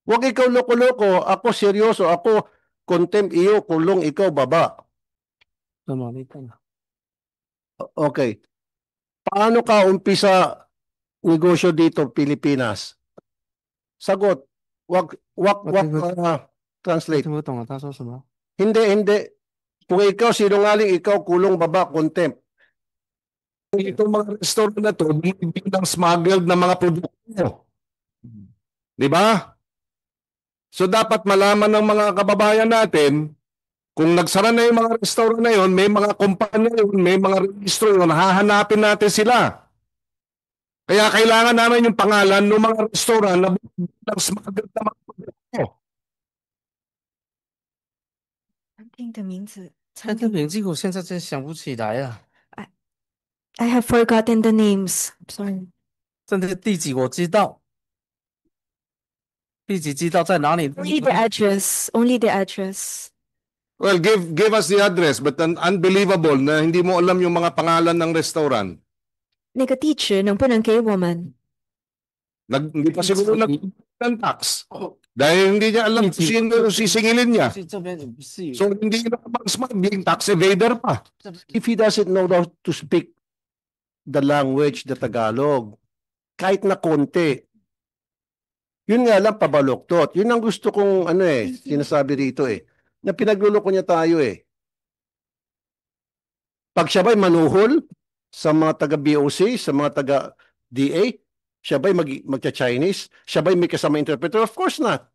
Huwag ikaw loko-loko, ako seryoso, ako contempt iyo, kulong ikaw baba. 什么？你看，Okay. Paano ka umpisa negosyo dito, Pilipinas? Sagot. Wag 我 translate. 听不懂啊，他说什么？Hindi, hindi. Kung ikaw sinungaling, ikaw kulong baba, contempt. Itong mga restaurant na to, bibigyan ng smuggled na mga produkto. Di ba? So dapat malaman ng mga kababayan natin, kung nagsara na yung mga restaurant na yun, may mga kumpanya yun, may mga registro yun, hahanapin natin sila. Kaya kailangan namin yung pangalan ng mga restaurant na bibigyan ng smuggled na mga produkto. 餐厅的名字，他的餐厅名字我现在真想不起来啊。 I have forgotten the names. Sorry. 真的地址我知道，地址知道在哪里。 Only the address. Only the address. Well, give us the address, but unbelievable na hindi mo alam yung mga pangalan ng restaurant. 那个地址能不能给我们？ Hindi pa siguro ng tax. Dahil hindi niya alam kung sino sisingilin niya. 这边也不是， So hindi na smuggling, tax evader pa. If he doesn't know how to speak the language, the Tagalog, kahit na konti, yun nga lang pabaloktot. Yun ang gusto kong sinasabi rito na pinagluloko niya tayo Pag siya ba'y manuhol sa mga taga-BOC, sa mga taga-DA, siya ba'y magcha-Chinese? Siya ba'y may kasama interpreter? Of course not.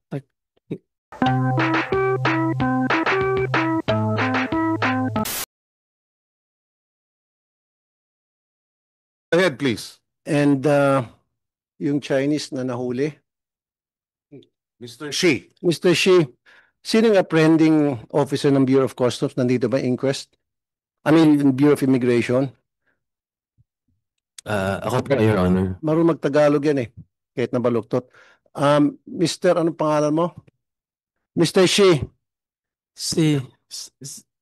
Go ahead, please. And yung Chinese na nahuli, Mr. Shi. Mr. Shi, sino yung apprehending officer ng Bureau of Customs? Nandito ba inquest? I mean, Bureau of Immigration? Ako po, Your Honor. Marunong mag-Tagalog yan kahit na baluktot. Mr. Anong pangalan mo? Mr. Shi, si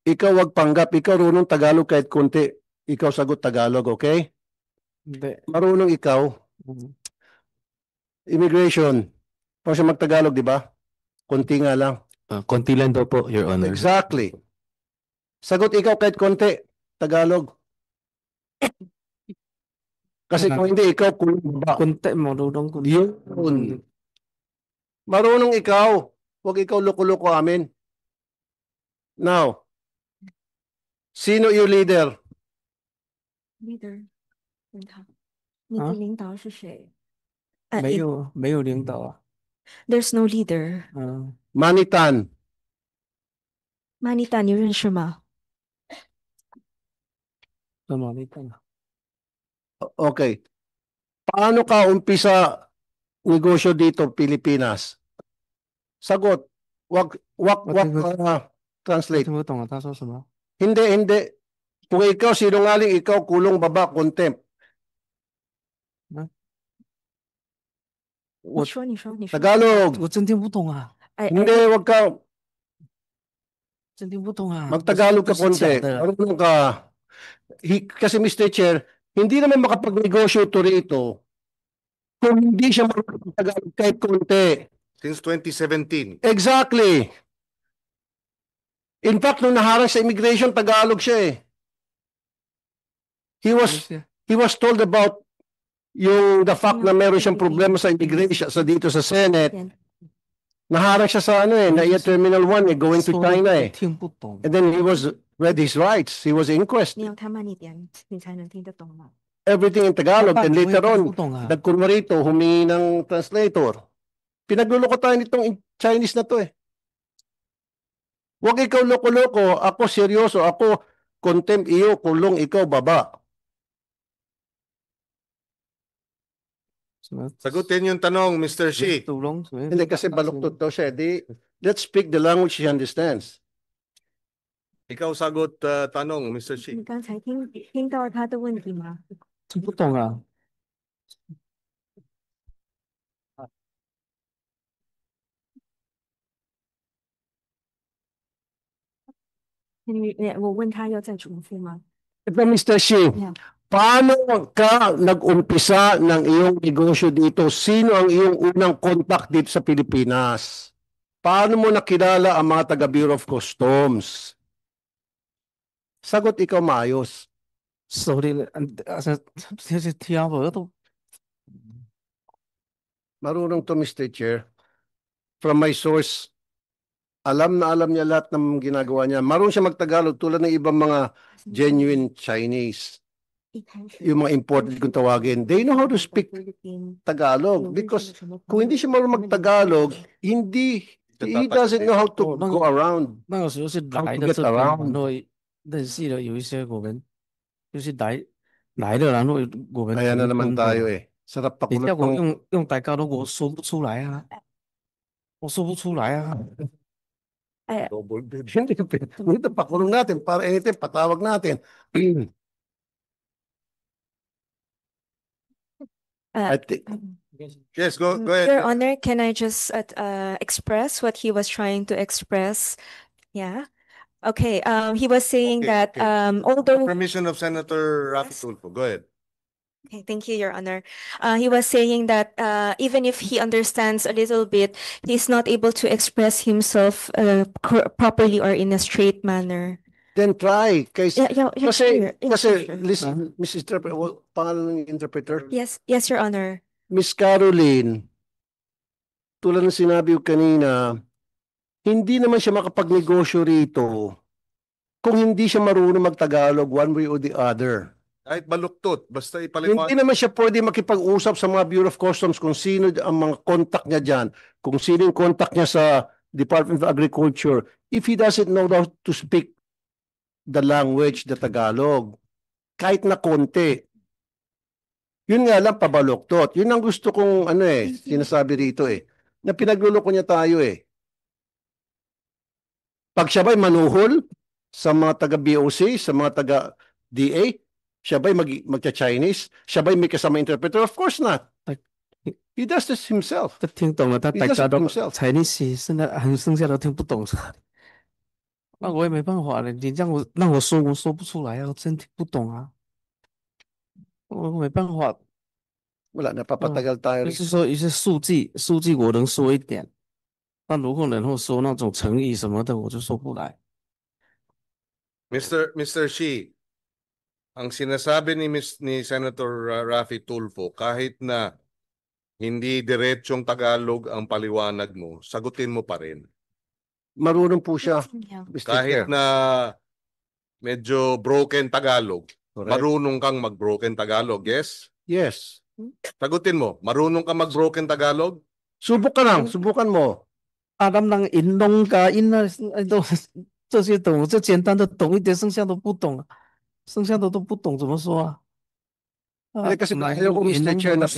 ikaw wag panggap. Ikaw runong Tagalog kahit konti. Ikaw sagot Tagalog, okay? hindi. Marunong ikaw. Immigration. Paano siya mag-Tagalog, di ba? Konti nga lang. Konti lang daw po, Your Honor. Exactly. Sagot ikaw kahit konti. Tagalog. Kasi kung hindi, ikaw kulong ba? Kunti, marunong kunti. Yun. Marunong ikaw. Huwag ikaw loko-loko amin. Now, sino yung leader? Leader，问他，你的领导是谁？没有领导啊。 There's no leader. Manitan. Manita，你认识吗？什么？你看， Okay. Paano ka umpisa negosyo dito, Pilipinas? Sagot. Wag translate. 听不懂啊，他说什么？ Hindi, hindi. Kung ikaw sinungaling, ikaw kulong baba, contempt. 你说，你说，你说。 Tagalog. 我真听不懂啊， Hindi, wag ka. 真听不懂啊。 Mag-Tagalog ka 不是假 konti. 的。 Marunong ka. Kasi Mr. Chair, hindi naman makapag-negosyo to rito kung hindi siya marunong Tagalog kahit konti. Since 2017. Exactly. In fact, nung naharang sa immigration, Tagalog siya He was told about the fact na meron siyang problema sa immigration dito sa Senate. Naharang siya sa NAIA Terminal 1 going to China 听不懂。 And then he was read his rights. He was inquest. 你要他慢一点，你才能听得懂吗？ Everything in Tagalog. And later on, 不懂啊。 nagkunwa rito, humingi ng translator. Pinagluloko tayo nitong Chinese na to Huwag ikaw loko-loko. Ako seryoso. Ako contempt iyo, kulong ikaw baba. Sagutin yung tanong, Mr. Shi. Hindi kasi baluktot daw siya. Let's speak the language she understands. Ikaw sagot tanong, Mr. Shi. 你刚才听到他的问题吗？听不懂啊。我问他要再重复吗？ Ito, Mr. Shi, Paano ka nag-umpisa ng iyong negosyo dito? Sino ang iyong unang contact dito sa Pilipinas? Paano mo nakilala ang mga taga Bureau of Customs? Sagot ikaw maayos. Sorry,聽無都 Marunong to, Mr. Chair. From my source, alam na alam niya lahat ng ginagawa niya. Marunong siya magtagalog tulad ng ibang mga genuine Chinese. Yung mga imported kung tawagin. They know how to speak Tagalog because kung hindi siya marunong magtagalog, he doesn't know how to go around. 那个时候是 How 来 to 的 get 这边， around. 然后认识了有一些我们就是来了，然后我们 Kaya na 同 naman 工过 tayo eh. Sarap 你 pakulot 叫我 ng 用大家都我说不出来啊，我说不出来啊。 double bed. Hindi ka pwede. Ito, pakulong natin para anything, patawag natin. I think, Yes, go ahead. Your Honor, can I just express what he was trying to express? Yeah. Okay. He was saying Okay, that okay. although Permission of Senator Rafi Tulfo. Go ahead. Okay, thank you, Your Honor. He was saying that even if he understands a little bit, he's not able to express himself properly or in a straight manner. then try. Kasi, Yeah, kasi, sure. Yeah, kasi, sure. listen, Mrs. Interpreter, pangalan ng interpreter? Yes, Your Honor. Miss Caroline, tulad ng sinabi ko kanina, hindi naman siya makapagnegosyo rito kung hindi siya marunong magtagalog one way or the other. Kahit baluktot, basta ipaliwanag. Hindi naman siya pwede makipag-usap sa mga Bureau of Customs kung sino ang mga contact niya dyan, kung sino yung contact niya sa Department of Agriculture, if he doesn't know how to speak the language, the Tagalog, kahit na konti. Yun nga lang, pabaluktot. Yun ang gusto kong, sinasabi rito na pinagluloko niya tayo Pag siya ba'y manuhol sa mga taga-BOC, sa mga taga-DA, siya ba'y magcha-Chinese? Siya ba'y may kasama interpreter? Of course not. He does this himself. 他听懂了，他 He 大 does 家 it 都 himself. 才那些，现在还剩下都听不懂。那我也没办法了，你让我说，我说不出来啊，我真听不懂啊，我没办法。 Wala, napapatagal tayo 就 rito. 是说一些数据我能说一点，但如果然后说那种成语什么的，我就说不来。 Mr. Shi, ang sinasabi ni Senator Rafi Tulfo, kahit na hindi diretsong Tagalog ang paliwanag mo, sagutin mo pa rin. Marunong po siya, Yeah. Mr. Kahit Chair. na medyo broken Tagalog, Correct. marunong kang mag-broken Tagalog, yes? Yes. Sagutin mo, marunong kang mag-broken Tagalog? Subok ka lang, subukan mo. 阿咱人引农家引啊，都这些懂，这简单的懂一点，剩下都不懂啊，剩下的都不懂怎么说啊？ Hindi, kasi ayaw ko, Mr. Chair, na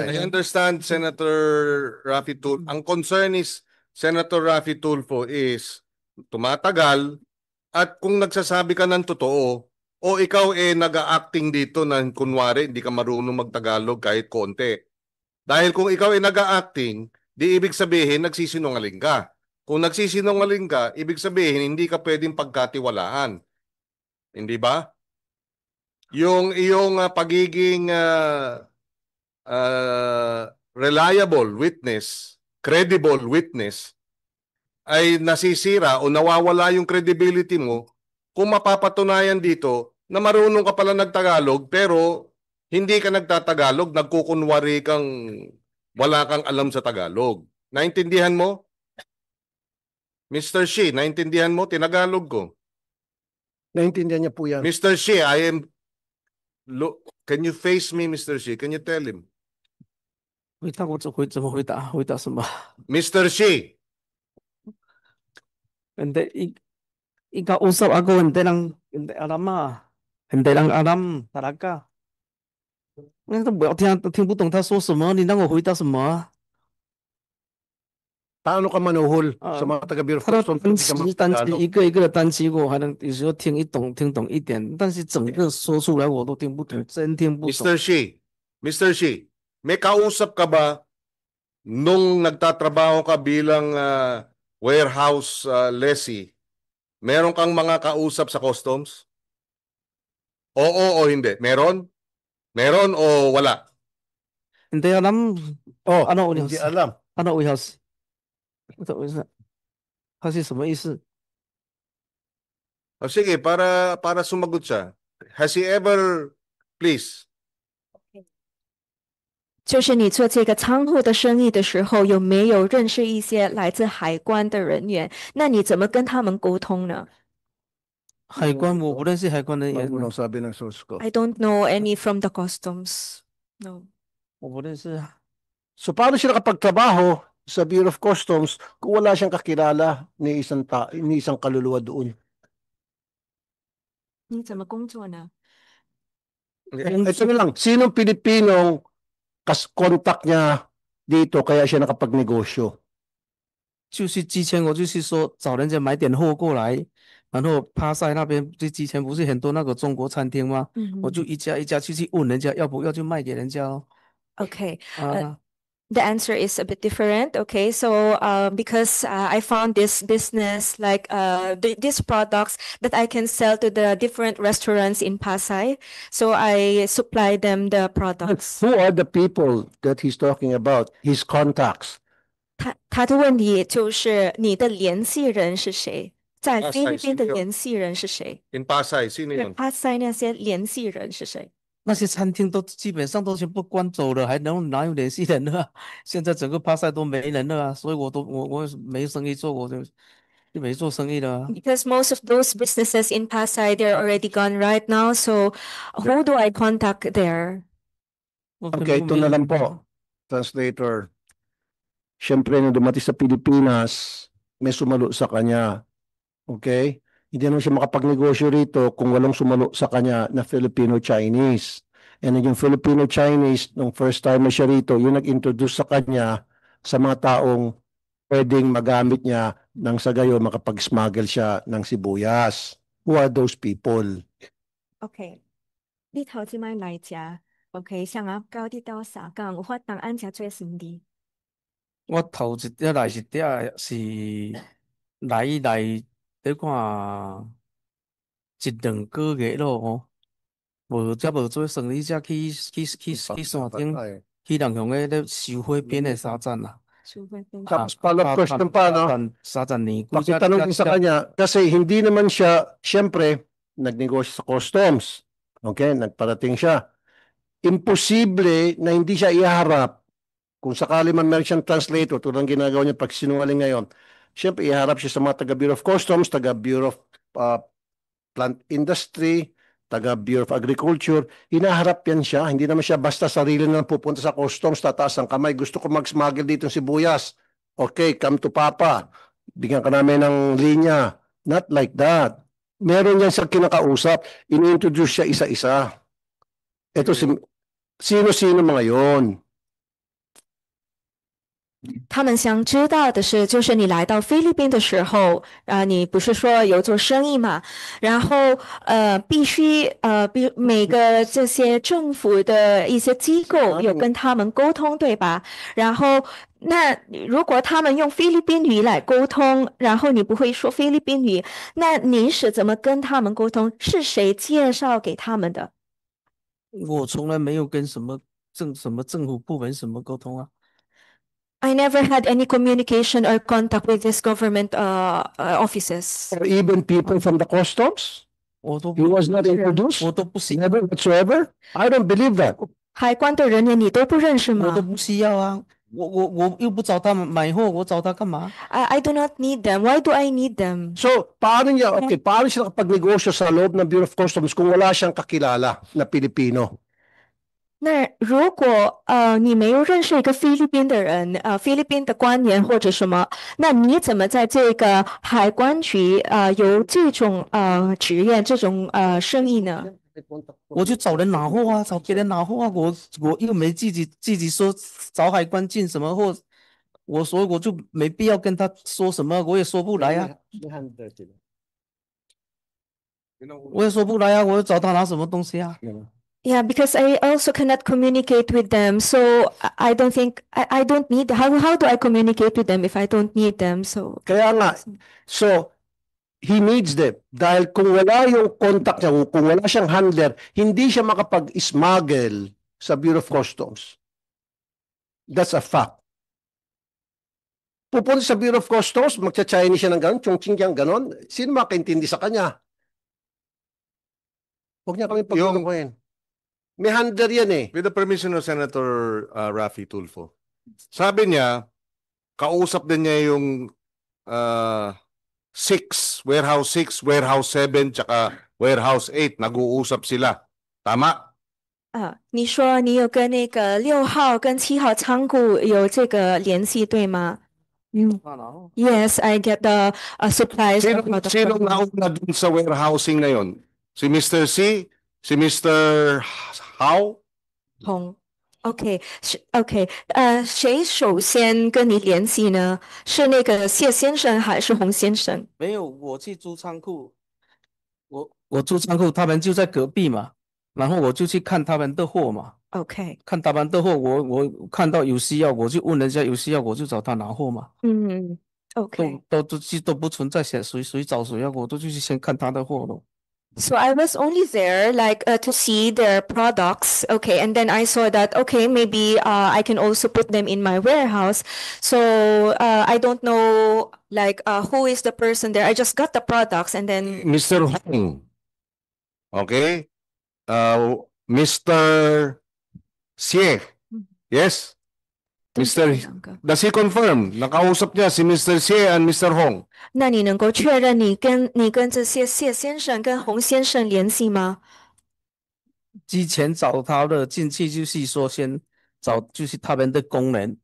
I understand, Senator Rafi Tulfo. Ang concern is, Senator Rafi Tulfo is tumatagal at kung nagsasabi ka ng totoo o ikaw nag-a-acting dito na kunwari hindi ka marunong magtagalog kahit konti. Dahil kung ikaw nag-a-acting, di ibig sabihin nagsisinungaling ka. Kung nagsisinungaling ka, ibig sabihin hindi ka pwedeng pagkatiwalaan. Hindi ba? Yung iyong pagiging reliable witness, credible witness, ay nasisira o nawawala yung credibility mo kung mapapatunayan dito na marunong ka pala nagtagalog pero hindi ka nagtatagalog, nagkukunwari kang wala kang alam sa Tagalog. Naintindihan mo? Mr. Shi, naintindihan mo? Tinagalog ko. Naintindihan niya po yan. Mr. Shi, can you face me, Mr. Shi? Can you tell him? 回答我怎么回答？回答什么？ Mr. Shi, Hindi, ikausap ako, hindi lang alam ah. Hindi lang alam talaga. 那都不要听不懂他说什么，你让我回答什么啊？ Paano ka manuhol Ah, sa mga taga-Bureau of 他的 Customs? 单词一个一个的单词，我还能有时候听懂一点，但是整个说出来我都听不懂，真听不懂。 Mr. Shi, may kausap ka ba nung nagtatrabaho ka bilang warehouse lessee? Meron kang mga kausap sa customs? Oo o hindi? Meron? Meron o wala? Hindi alam Oh, ano hindi ulit. alam. ano为何是？怎么回事？他是什么意思？ O sige, para sumagot siya. Has he ever, please, 就是你做这个仓库的生意的时候，有没有认识一些来自海关的人员？那你怎么跟他们沟通呢海关我不认识海关人 Wag 员， mo nang sabi ng source ko. ？I don't know any from the customs. No. 我不认识啊。 So paano siya nakapagtrabaho sa Bureau of Customs kung wala siyang kakilala ni isang kaluluwa doon? 你怎么工作呢？ Ito na lang, sinong Pilipinong contact niya dito kaya siya nakapagnegosyo? 就是之前我就是说找人家买点货过来，然后帕赛那边之前不是很多那个中国餐厅吗？我就一家一家去问人家要不要就卖给人家咯。 Okay. 啊， The answer is a bit different. Okay, so because I found this business like these products that I can sell to the different restaurants in Pasay, so I supply them the products. Who are the people that he's talking about? His contacts. 他的问题就是你的联系人是谁？在菲律宾的 Pasay, 联系人是谁？ in Pasay, sino 对 yun? Pasay 那些联系人是谁？ 那些餐厅都基本上都全部关走了，还哪有联系人呢？现在整个帕赛都没人了啊，所以我没生意做，我就没做生意了啊。 Because most of those businesses in Pasay they're already gone right now. So who do I contact there? 我根 Okay, 本 ito 没 na 有 lang po. Translator. Siyempre, nung dumating sa Pilipinas, may sumalo sa kanya. Okay? Hindi naman siya makapagnegosyo rito kung walang sumalo sa kanya na Filipino-Chinese. And then yung Filipino-Chinese, nung first time na siya rito, yung nag-introduce sa kanya sa mga taong pwedeng magamit niya nang sa gayon makapag-smuggle siya ng sibuyas. Who are those people? OK，你頭先買來食，OK，像啊，到啲到沙港，有法當按食做生意。我头一隻來是來得看1-2個月咯吼，無做生意，才去山頂去人向咧收貨邊的沙站啦。 Tapos follow-up question pa, no? Sa ni Pakitanong din sa kanya, kasi hindi naman siya, siyempre, nagnegosyo sa customs. Okay, nagparating siya. Imposible na hindi siya iharap kung sakali man meron siyang translator, tulad ng ginagawa niya pag sinungaling ngayon, siyempre iharap siya sa mga taga-Bureau of Customs, taga-Bureau of Plant Industry, taga-Bureau of Agriculture, hinaharap yan siya. Hindi naman siya basta sarili na lang pupunta sa customs, tataas ang kamay. Gusto ko mag-smuggle dito ng sibuyas. Okay, come to Papa. Bigyan ka namin ng linya. Not like that. Meron yan sa kinakausap. Ini-introduce siya isa-isa. Ito sino-sino mga yon? 他们想知道的是，就是你来到菲律宾的时候，你不是说有做生意嘛？然后必须每个这些政府的一些机构有跟他们沟通，对吧？然后那如果他们用菲律宾语来沟通，然后你不会说菲律宾语，那你是怎么跟他们沟通？是谁介绍给他们的？ 我从来没有跟什么政府部门什么沟通啊。 I never had any communication or contact with these government offices. Or even people from the customs? 我都 He was not introduced? 我都不行， Never whatsoever? I don't believe that. 海关的人员你都不认识吗我都不需要啊。我又不找他们买货，我找他干嘛？ ？I do not need them. Why do I need them? So, paano siya nakapagnegosyo sa loob ng Bureau of Customs kung wala siyang kakilala na Pilipino? 那如果你没有认识一个菲律宾的人，菲律宾的官员或者什么，那你怎么在这个海关局有这种职业这种生意呢？ 我就找人拿货啊，找别人拿货啊。我又没自己说找海关进什么货，所以我就没必要跟他说什么，我也说不来啊，我也说不来啊，我要找他拿什么东西啊？ Yeah, because I also cannot communicate with them, so I don't think I don't need. How do I communicate with them if I don't need them? So Kaya nga, so, he needs them. Dahil kung wala yung contact niya, kung wala siyang handler, hindi siya makapag-smuggle sa Bureau of Customs. That's a fact. Pupunta sa Bureau of Customs, magcha-Chinese siya ng gano'n, chong-ching gano'n, sino makaintindi sa kanya? Huwag niya kami pagkukuhin. May handler yan eh. With the permission of Senator Raffy Tulfo. Sabi niya, kausap din niya yung 6, warehouse 6, warehouse 7, tsaka warehouse 8. Nag-uusap sila. Tama? 你说你有跟那个6号跟7号仓库有这个联系，对吗？ Yes, I get the supplies. Sino nauna dun sa warehousing na yun? Si Mr. C? Si Mr. How? OK， OK， 谁首先跟你联系呢？是那个谢先生还是洪先生？没有，我去租仓库，我租仓库，他们就在隔壁嘛，然后我就去看他们的货嘛， OK， 看他们的货，我看到有需要，我就问人家有需要，我就找他拿货嘛， OK。都不存在谁找谁要，我都去先看他的货了。 So I was only there like to see their products. Okay, and then I saw that okay, maybe I can also put them in my warehouse. So I don't know like who is the person there. I just got the products and then Mr. Hong. Okay? Mr. Xie. Yes? Does he confirm? Nakausap niya si Mr. Xie and Mr. Hong. 那你能够确认你跟这些谢先生跟洪先生联系吗？之前找他的进去就是说先找就是他们的工人，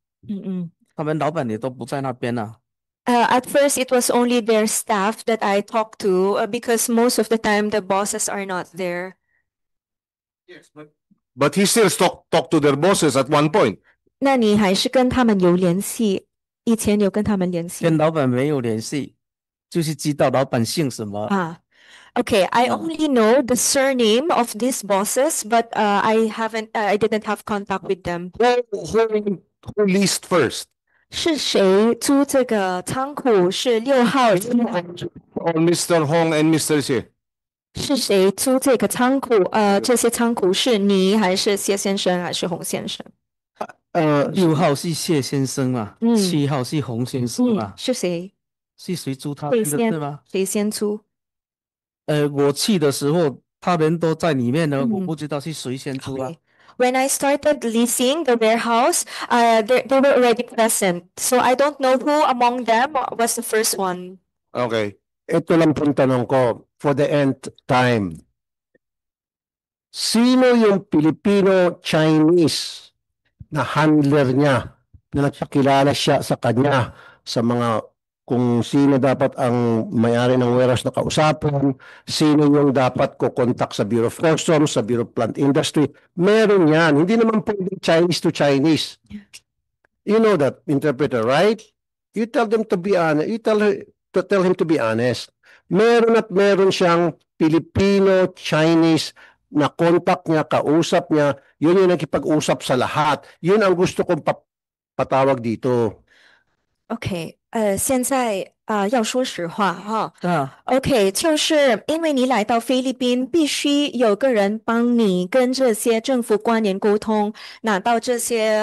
他们老板也都不在那边啊。 At first, it was only their staff that I talked to because most of the time the bosses are not there. Yes, but he still talk to their bosses at one point. 那你还是跟他们有联系？以前有跟他们联系？跟老板没有联系，就是知道老板姓什么。Okay, I only know the surname of these bosses, but I didn't have contact with them. Who leased first? 是谁租这个仓库？是6号 Or Mr. Hong and Mr. Xie? 是谁租这个仓库？这些仓库是你还是谢先生还是洪先生6号是谢先生嘛，7号是洪先生嘛。是谁？是谁租他的是吗？谁先租？我去的时候，他们都在里面呢，我不知道是谁先租啊。When I started leasing the warehouse, they were already present. So I don't know who among them was the first one. Okay. Ito lang pong tanong ko for the nth time. Sino yung Filipino-Chinese na handler niya na nagpakilala siya sa kanya sa mga kung sino dapat ang may-ari ng warehouse na kausapin, sino yung dapat ko contact sa Bureau of Customs, sa Bureau of Plant Industry. Meron yan. Hindi naman pwedeng Chinese to Chinese. You know that, interpreter, right? You tell them to be honest. You tell him to be honest. Meron at meron siyang Filipino-Chinese na contact niya, kausap niya. Yun yung nakipag-usap sa lahat. Yun ang gusto kong patawag dito. OK，现在要说实话哈。对 OK，就是因为你来到菲律宾，必须有个人帮你跟这些政府官员沟通，拿到这些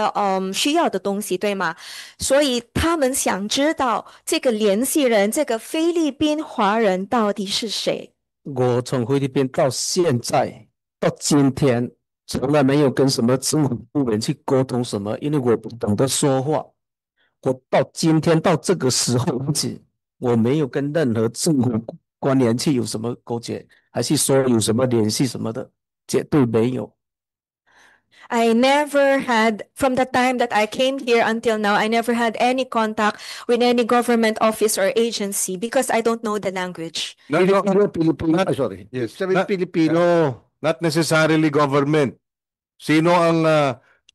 需要的东西，对吗？所以他们想知道这个联系人，这个菲律宾华人到底是谁？我从菲律宾到现在到今天，从来没有跟什么政府部门去沟通什么，因为我不懂得说话。我到今天到这个时候为止，我没有跟任何政府官员去有什么勾结，还是说有什么联系什么的，绝对没有。I never had, from the time that I came here until now, I never had any contact with any government office or agency because I don't know the language. Filipino, sorry. Yes. Filipino. Not necessarily government. Sino ang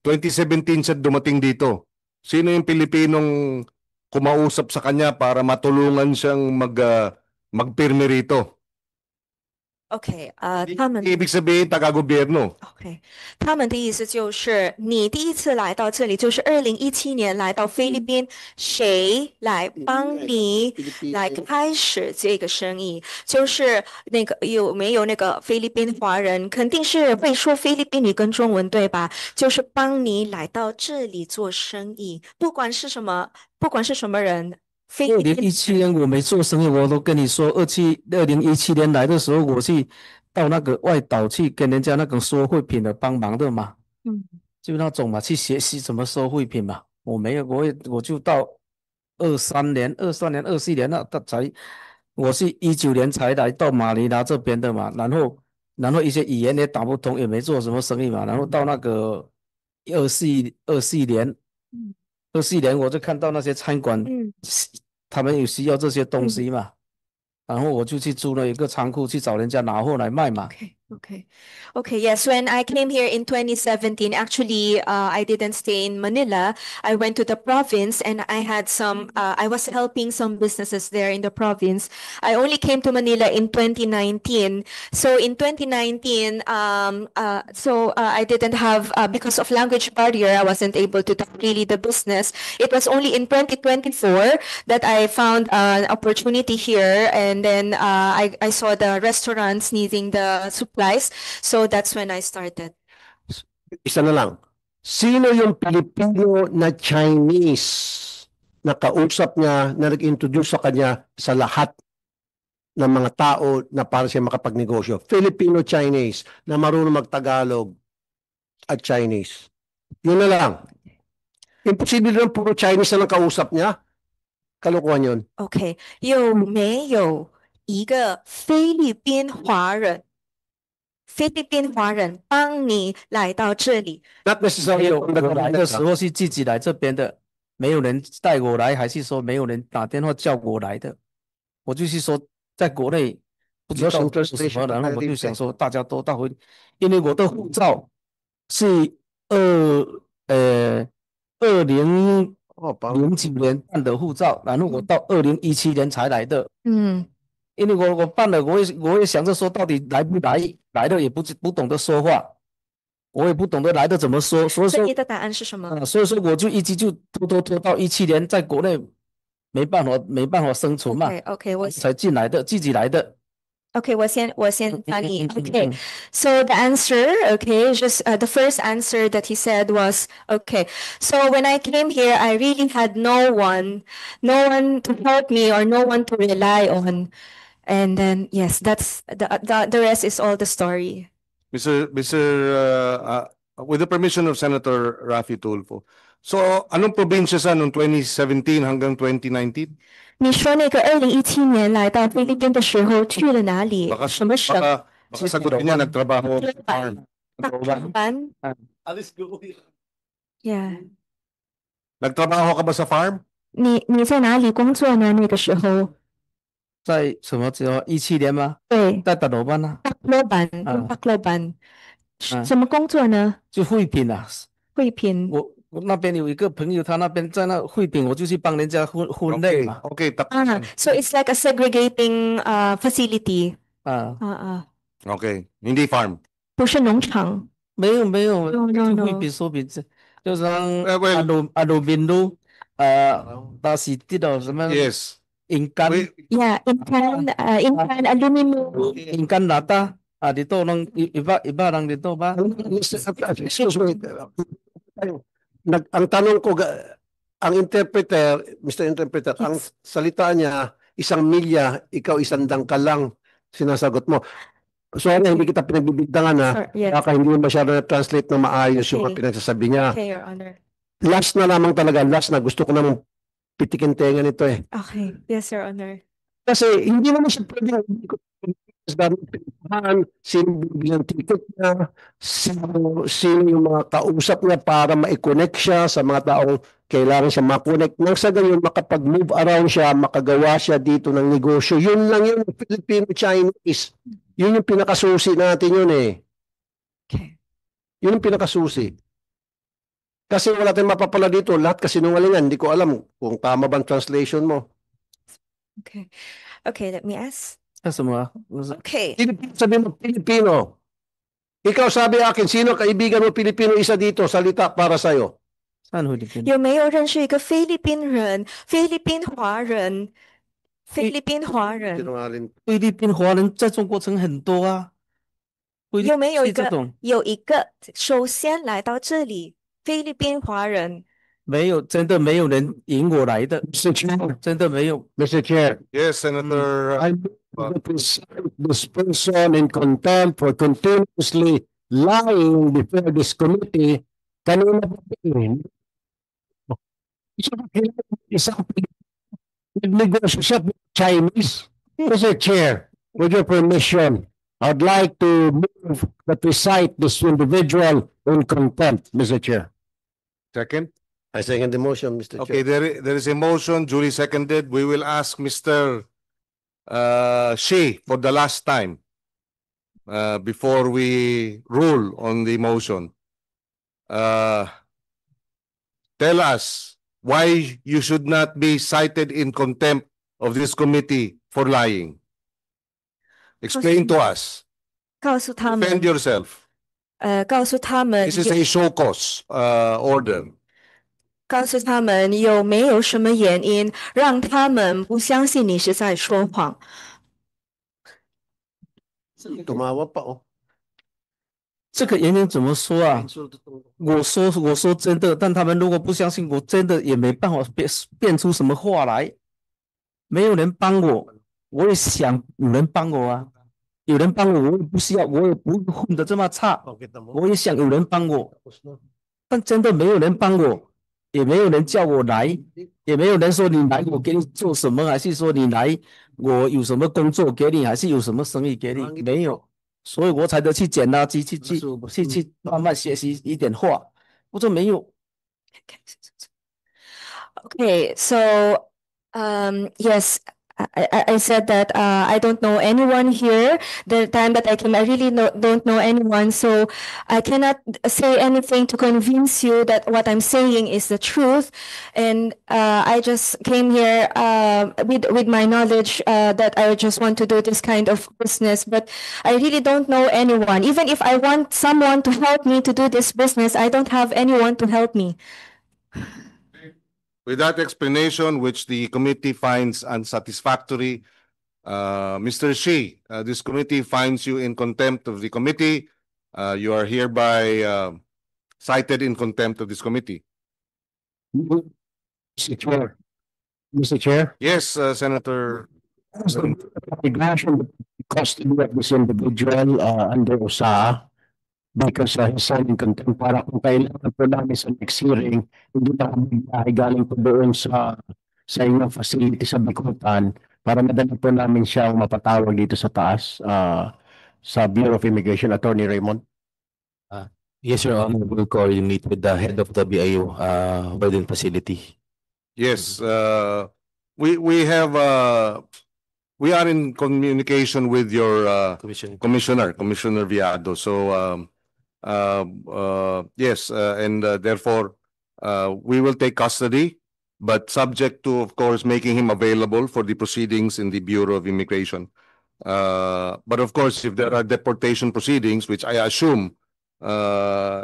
2017 siya dumating dito? Sino yung Pilipinong kumausap sa kanya para matulungan siyang magpirmi rito? OK，他们 Ibig sabihin, taga-gobyerno. OK，他们的意思就是，你第一次来到这里，就是2017年来到菲律宾，谁来帮你来开始这个生意？就是那个有没有那个菲律宾华人？肯定是会说菲律宾语跟中文，对吧？就是帮你来到这里做生意，不管是什么，不管是什么人，菲二律宾零一七年我没做生意，我都跟你说，2017年来的时候，我去到那个外岛去跟人家那个收汇品的帮忙的嘛，嗯就那种嘛，去学习怎么收汇品嘛。我没有，我就到23年、那才，我是19年才来到马尼拉这边的嘛，然后一些语言也打不通，也没做什么生意嘛，然后到那个24年。嗯24年我就看到那些餐馆，嗯他们有需要这些东西嘛，然后我就去租了一个仓库去找人家拿货来卖嘛。Okay. Yes, when I came here in 2017, actually, I didn't stay in Manila. I went to the province and I had some, I was helping some businesses there in the province. I only came to Manila in 2019. So in 2019, I didn't have, because of language barrier, I wasn't able to do really the business. It was only in 2024 that I found an opportunity here, and then I saw the restaurants needing the supplies, so that's when I started. Isa na lang. Sino yung Pilipino na Chinese na kausap niya, na nag-introduce sa kanya sa lahat ng mga tao na para siya makapagnegosyo? Filipino-Chinese na marunong mag-Tagalog at Chinese. Yun na lang. Imposible lang puro Chinese na lang kausap niya. Kalokohan yun. OK，有没有一个菲律宾华人？菲律宾华人帮你来到这里， Not 没 necessarily 有， from 我 the 来的 government, 时候是自己来这边的，没有人带我来，还是说没有人打电话叫我来的？我就是说，在国内不知道 Lost in 做什 translation, 么，然后我 but I 就 did 想 say. 说大家都到回，因为我的护照是2009Oh, parang, 年办的护照，然后我到2017年才来的。嗯因为我办了，我也想着说，到底来不来，来的也不懂得说话，我也不懂得来的怎么说，所以说所以你的答案是什么？所以说我就一直就拖到17年，在国内没办法生存嘛， OK，我才进来的，自己来的。 OK，我先翻译。嗯 OK， so the answer, okay, just the first answer that he said was, okay, so when I came here, I really had no one to help me or no one to rely on. And then, yes, that's the rest is all the story. With the permission of Senator Raffy Tulfo. So, anong probinsya sa noong 2017 hanggang 2019? 你说那个2017年来到菲律宾的时候去了哪里？ Baka, 什么省？ baka sagutin niya, nagtrabaho sa farm. 班 ？Yeah， Nagtrabaho ka ba sa farm? 你在哪里工作呢？那个时候？在什么时候？17年吗？对，在大老板啊，巴克班，嗯巴克班，嗯什么工作呢？就汇品啊。汇品。我那边有一个朋友，他那边在那汇品，我就去帮人家分类 Okay, 嘛。 okay. So it's like a segregating facility. 啊，Okay, hindi farm. 不是农场。没有， No, 就 no. 汇品收品，就像well- 阿鲁宾路，那是这种什么 Yes. 银干 Yeah, in aluminum. 银干nata dito lang iba lang dito ba? Excuse me. Ang tanong ko, ang interpreter, Mr. Interpreter, ang salita niya, 1 milya, ikaw 1 dangkal lang, sinasagot mo. Sorry, hindi kita pinagbibigdangan ha. Yes. Baka hindi mo masyado na-translate na maayos yung Okay. pinagsasabi niya. Okay, Your Honor. Last na lamang talaga, last na. Gusto ko namang pitikin tenga nito eh. Okay. Yes, Your Honor. Kasi hindi naman siya pwede, hindi ko pinagsasabi, sino bibigyan ng ticket niya, sino yung mga kausap niya para ma-connect siya sa mga taong kailangan siya ma-connect. Nang sa gayon, makapag-move around siya, makagawa siya dito ng negosyo. Yun lang yun, Filipino-Chinese. Yun yung pinakasusi natin yun eh. Okay. Yun yung pinakasusi. Kasi wala tayong mapapala dito, lahat kasinungalingan. Hindi ko alam kung tama ba ang translation mo. Okay. Okay, let me ask. 那什么啊？那是 Okay. Pilipino, sabi mo, Pilipino. Ikaw sabi akin, sino kaibigan mo Pilipino isa dito, salita para sa'yo. 上回里边有没有认识一个菲律宾人？菲律宾华人？菲律宾华人 Sinungaling. 菲律宾华人在中国城很多啊。菲律有没有一个？这种有一个，首先来到这里，菲律宾华人。没有，真的没有人引我来的， Mr. Chair, 真的没有。 Mr. Chair, Yes, Senator. I present this person in contempt for continuously lying before this committee. Kanina pa din. Isang nagnegosyo siya with Chinese. Mr. Chair, with your permission, I'd like to move that we cite this individual in contempt, Mr. Chair. Second. I second the motion, Mr. Okay, there is a motion duly seconded. We will ask Mr. Shi for the last time before we rule on the motion. Tell us why you should not be cited in contempt of this committee for lying. Explain to us. 告诉他 Defend 们， yourself. 告诉他们 This is a show cause order. 告诉他们有没有什么原因让他们不相信你是在说谎？ Tumawa pa, oh. 这个原因怎么说啊？我说真的，但他们如果不相信我，真的也没办法变出什么话来。没有人帮我，我也想有人帮我啊。有人帮我，我也不需要，我也不会混得这么差。我也想有人帮我，但真的没有人帮我，也没有人叫我来，也没有人说你来我给你做什么，还是说你来我有什么工作给你，还是有什么生意给你，没有，所以我才得去捡垃圾，去慢慢学习一点话。我说没有。 Okay, so yes, I said that I don't know anyone here. The time that I came, I really don't know anyone, so I cannot say anything to convince you that what I'm saying is the truth. And I just came here with my knowledge that I just want to do this kind of business, but I really don't know anyone. Even if I want someone to help me to do this business, I don't have anyone to help me. With that explanation, which the committee finds unsatisfactory, Mr. Shi, this committee finds you in contempt of the committee. You are hereby cited in contempt of this committee. Mr. Chair. Mr. Chair. Yes, Senator. Obligation custody of this individual under USAA because he's signing contempt para kung kailangan po namin sa next hearing, hindi na kami galing po doon sa inyong facility sa Bikutan para madali po namin siyang mapatawag dito sa taas sa Bureau of Immigration, Attorney Raymond. Yes, Your Honor, we'll coordinate with the head of the BIO within facility. Yes, we are in communication with your Commissioner Viado. So yes, and therefore we will take custody, but subject to, of course, making him available for the proceedings in the Bureau of Immigration. But of course, if there are deportation proceedings, which I assume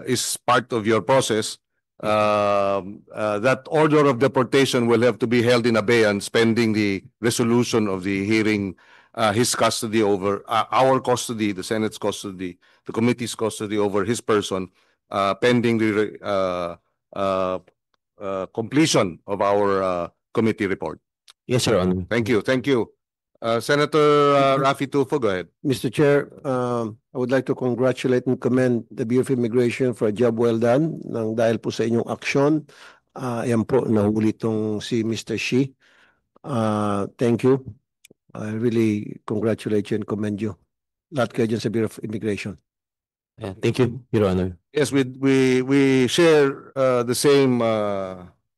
is part of your process, that order of deportation will have to be held in abeyance pending the resolution of the hearing, his custody over our custody, the Senate's custody, the committee's custody over his person, pending the completion of our committee report. Yes, Your Honor. Thank you. Thank you. Senator Raffy Tulfo, go ahead. Mr. Chair, I would like to congratulate and commend the Bureau of Immigration for a job well done dahil po sa inyong aksyon. Yan po, nahuli tong si Mr. Shi. Thank you. I really congratulate you and commend you. Lahat kayo dyan sa Bureau of Immigration. Thank you, Your Honor. Yes, we share the same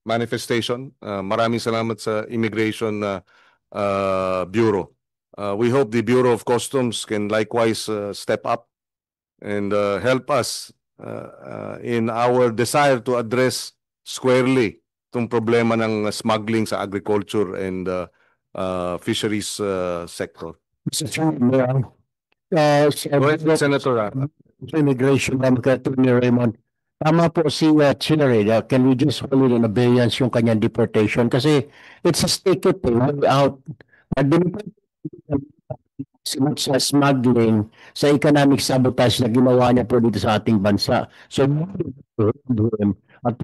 manifestation. Maraming salamat sa Immigration Bureau. We hope the Bureau of Customs can likewise step up and help us in our desire to address squarely itong problema ng smuggling sa agriculture and fisheries sector. Mr. Chairman, Go ahead, Senator. Immigration Attorney Raymond. Tama po si Chair, can we just hold it in abeyance yung kanyang deportation? Kasi it's a sticky thing, out. Sa smuggling, sa economic sabotage na ginawa niya po dito sa ating bansa. So, at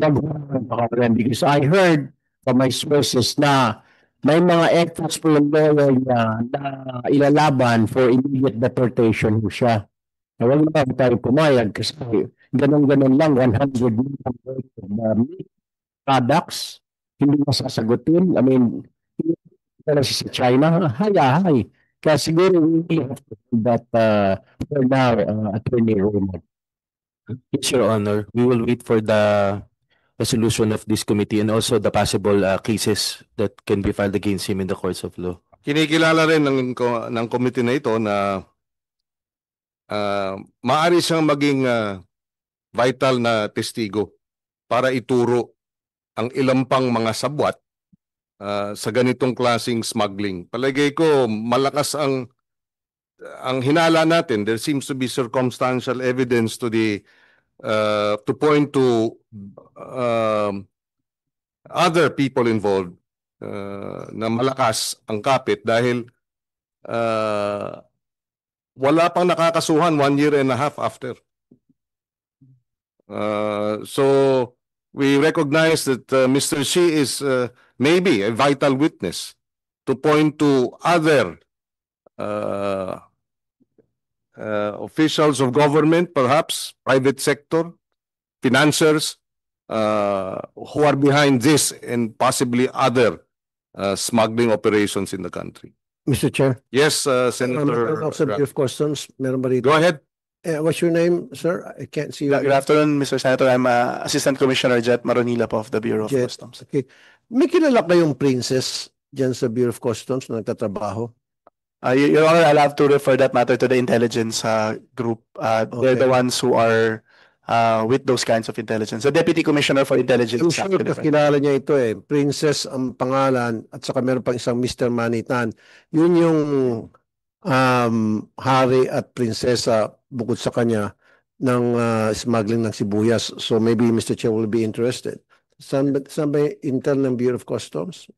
because I heard from my sources na may mga efforts po yung lawyer niya na ilalaban for immediate deportation po siya. Na wag na tayo pumayag kasi ganun-ganun lang, 100 million worth of products, hindi masasagutin. I mean, hindi sa China, hay. Kaya siguro we have to do that for now, Attorney Raymond. Yes, Your Honor. We will wait for the resolution of this committee and also the possible cases that can be filed against him in the courts of law. Kinikilala rin ng committee na ito na maaari siyang maging vital na testigo para ituro ang ilang pang mga sabwat sa ganitong klaseng smuggling. Palagay ko malakas ang hinala natin. There seems to be circumstantial evidence to point to other people involved na malakas ang kapit dahil wala pang nakakasuhan 1.5 years after. So we recognize that Mr. Xi is maybe a vital witness to point to other officials of government, perhaps private sector, financiers who are behind this and possibly other smuggling operations in the country. Mr. Chair. Yes, Senator. Of Customs, meron ba rito? Go ahead. What's your name, sir? I can't see you. Good afternoon, Mr. Senator. I'm Assistant Commissioner Jet Maronila po of the Bureau of Jet. Customs. Okay. May kilala kayong princess dyan sa Bureau of Customs na nagtatrabaho? Your Honor, I'll have to refer that matter to the intelligence group. They're the ones who are with those kinds of intelligence. The Deputy Commissioner for Intelligence. I'm sure kakilala niya ito eh. Princess ang pangalan at saka meron pang isang Mr. Manitan. Yun yung hari at prinsesa bukod sa kanya ng smuggling ng sibuyas. So maybe Mr. Chair will be interested. Saan ba intel ng Bureau of Customs?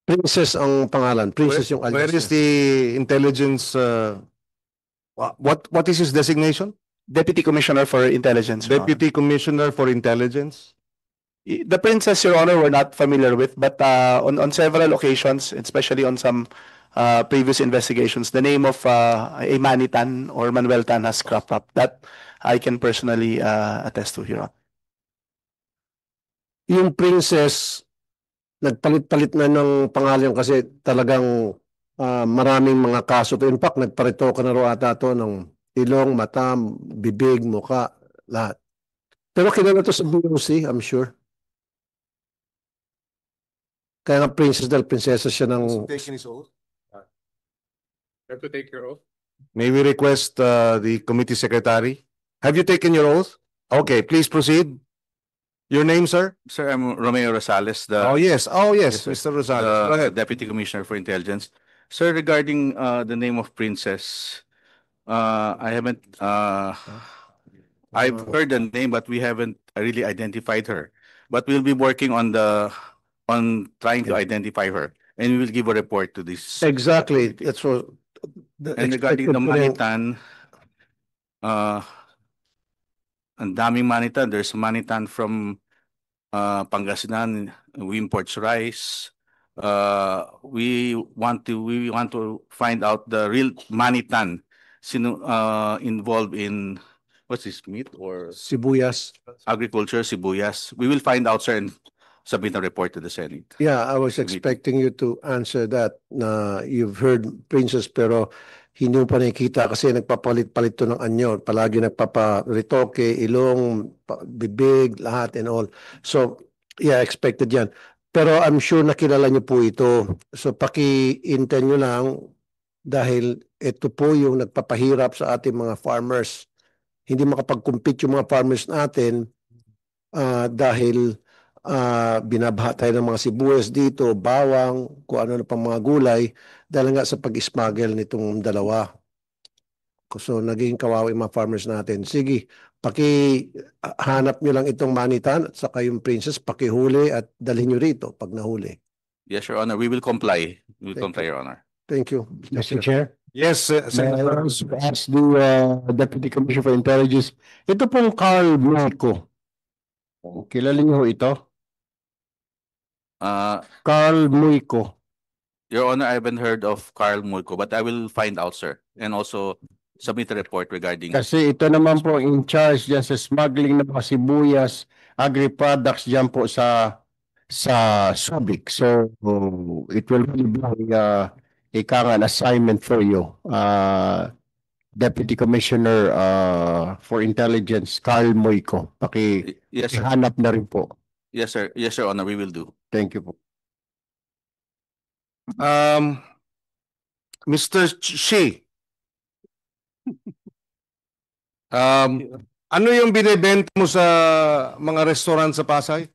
Princess ang pangalan. Princess yung alias Where is niya. the intelligence? What is his designation? Deputy Commissioner for Intelligence. Your Honor. Deputy Commissioner for Intelligence. The princess, Your Honor, we're not familiar with, but on several occasions, especially on some previous investigations, the name of a Manitan or Manuel Tan has cropped up. That I can personally attest to, Your Honor. Yung princess, nagpalit-palit na ng pangalan kasi talagang maraming mga kaso. In fact, nagparito ka na raw ata to ng ilong, mata, bibig, muka, lahat. Pero kilala to sa BOC, I'm sure. Kaya nga princess dahil prinsesa siya ng... Taking his oath. Have to take your oath. May we request the committee secretary? Have you taken your oath? Okay, please proceed. Your name, sir? Sir, I'm Romeo Rosales, the Oh, yes, Yes, sir. Mr. Rosales. Go the ahead. Deputy Commissioner for Intelligence. Sir, regarding the name of Princess, I haven't I've heard the name, but we haven't really identified her. But we'll be working on trying to identify her, and we will give a report to this. Exactly. That's what... And regarding the Manitan, ang daming Manitan. There's Manitan from Pangasinan. We import rice. We want to find out the real Manitan involved in what's this, meat or Sibuyas. agriculture, sibuyas. We will find out, sir, and submit a report to the Senate. Yeah, I was expecting you to answer that na you've heard princess pero hindi mo pa nakikita kasi nagpapalit-palit to ng anyo. Palagi nagpaparitoke, ilong, bibig, lahat and all. So, yeah, expected yan. Pero I'm sure nakilala niyo po ito. So, paki-intend nyo lang dahil ito po yung nagpapahirap sa ating mga farmers. Hindi makapag-compete yung mga farmers natin dahil binabaha tayo ng mga sibuyas dito, bawang, kung ano na pang mga gulay, dahil nga sa pag-smuggle nitong dalawa. So, naging kawawa yung mga farmers natin. Sige, hanap nyo lang itong Manitan at saka yung Princess, pakihuli at dalhin nyo rito pag nahuli. Yes, Your Honor, we will comply. We will Thank comply, Your Honor. Thank you. Mr. Chair. Yes, May I Senator. also ask the Deputy Commissioner for Intelligence, ito pong Carl Mulco. Kilala niyo ho ito? Carl Mulco. Your Honor, I haven't heard of Carl Mulco, but I will find out, sir, and also submit a report regarding. Kasi ito naman po in charge dyan sa smuggling ng mga sibuyas, agri-products dyan po sa Subic. So it will really be an assignment for you. Deputy Commissioner for Intelligence, Carl Moico. Yes, sir. Hanap na rin po. Yes, sir. Yes, Your Honor, we will do. Thank you po. Mr. Shi. Ano yung binebenta mo sa mga restaurant sa Pasay?